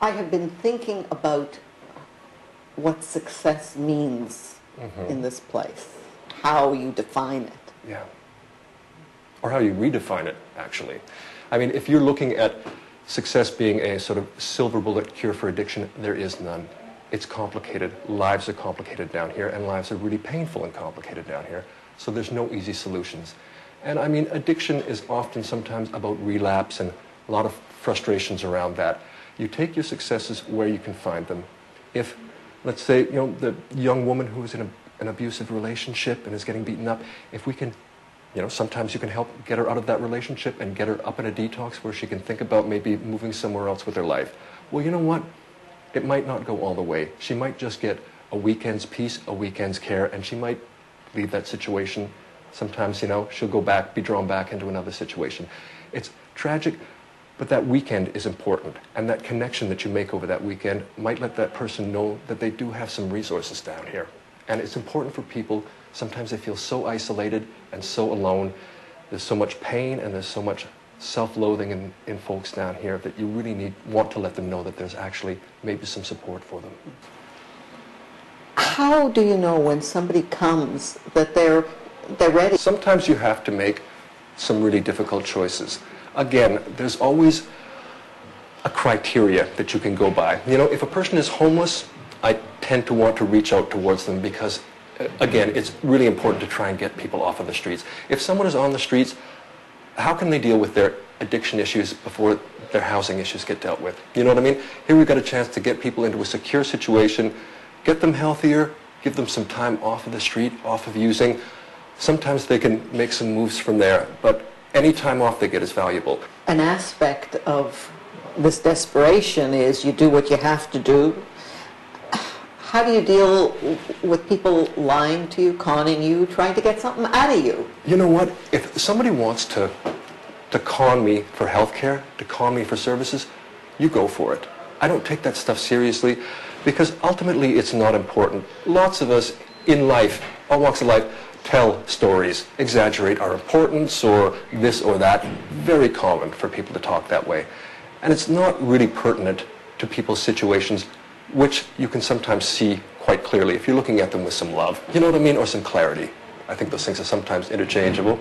I have been thinking about what success means in this place, how you define it. Yeah. Or how you redefine it, actually. I mean, if you're looking at success being a sort of silver bullet cure for addiction, there is none. It's complicated. Lives are complicated down here, and lives are really painful and complicated down here. So there's no easy solutions. And I mean, addiction is often sometimes about relapse and a lot of frustrations around that. You take your successes where you can find them. If, let's say, you know, the young woman who is in an abusive relationship and is getting beaten up, if we can, you know, sometimes you can help get her out of that relationship and get her up in a detox where she can think about maybe moving somewhere else with her life. Well, you know what? It might not go all the way. She might just get a weekend's peace, a weekend's care, and she might leave that situation. Sometimes, you know, she'll go back, be drawn back into another situation. It's tragic, but that weekend is important. And that connection that you make over that weekend might let that person know that they do have some resources down here. And it's important for people. Sometimes they feel so isolated and so alone. There's so much pain and there's so much self-loathing in folks down here that you really want to let them know that there's actually maybe some support for them. How do you know when somebody comes that they're ready? Sometimes you have to make some really difficult choices. Again, there's always a criteria that you can go by. You know, if a person is homeless, I tend to want to reach out towards them because, again, it's really important to try and get people off of the streets. If someone is on the streets, how can they deal with their addiction issues before their housing issues get dealt with? You know what I mean? Here we've got a chance to get people into a secure situation, get them healthier, give them some time off of the street, off of using. Sometimes they can make some moves from there, but any time off they get is valuable. An aspect of this desperation is you do what you have to do. How do you deal with people lying to you, conning you, trying to get something out of you? You know what? If somebody wants to con me for health care, to con me for services, you go for it. I don't take that stuff seriously because ultimately it's not important. Lots of us in life, all walks of life, tell stories, exaggerate our importance or this or that. Very common for people to talk that way. And it's not really pertinent to people's situations, which you can sometimes see quite clearly if you're looking at them with some love. You know what I mean? Or some clarity. I think those things are sometimes interchangeable.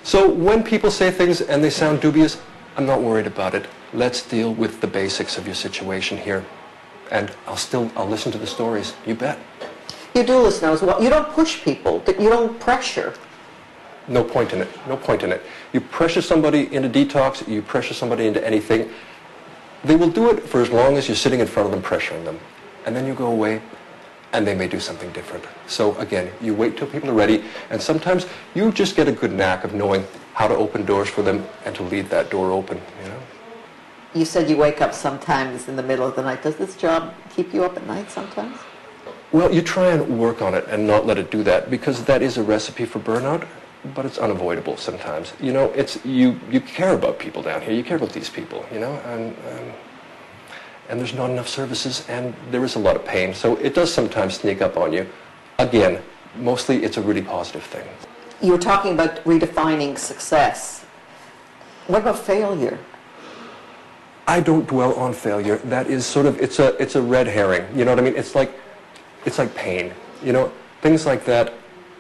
So when people say things and they sound dubious, I'm not worried about it. Let's deal with the basics of your situation here. And I'll listen to the stories. You bet. You do listen as well. You don't push people. You don't pressure. No point in it. No point in it. You pressure somebody into detox, you pressure somebody into anything, they will do it for as long as you're sitting in front of them pressuring them. And then you go away and they may do something different. So again, you wait till people are ready, and sometimes you just get a good knack of knowing how to open doors for them and to leave that door open, you know? You said you wake up sometimes in the middle of the night. Does this job keep you up at night sometimes? Well, you try and work on it and not let it do that, because that is a recipe for burnout, but it's unavoidable sometimes. You know, it's you care about people down here. You care about these people, you know, and there's not enough services, and there is a lot of pain. So it does sometimes sneak up on you. Again, mostly it's a really positive thing. You were talking about redefining success. What about failure? I don't dwell on failure. That is sort of, it's a red herring. You know what I mean? It's like pain. You know, things like that,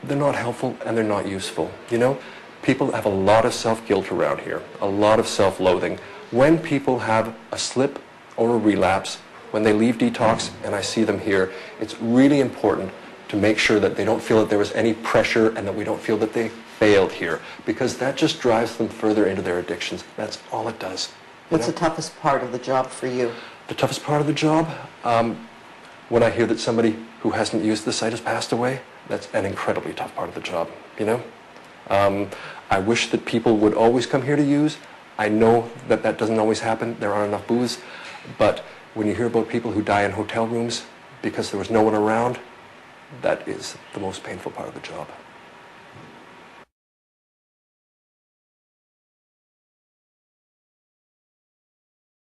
they're not helpful and they're not useful. You know, people have a lot of self-guilt around here, a lot of self-loathing. When people have a slip or a relapse, when they leave detox and I see them here, it's really important to make sure that they don't feel that there was any pressure and that we don't feel that they failed here, because that just drives them further into their addictions. That's all it does. What's the toughest part of the job for you? The toughest part of the job? When I hear that somebody who hasn't used the site has passed away, that's an incredibly tough part of the job, you know? I wish that people would always come here to use. I know that that doesn't always happen. There aren't enough booths. But when you hear about people who die in hotel rooms because there was no one around, that is the most painful part of the job.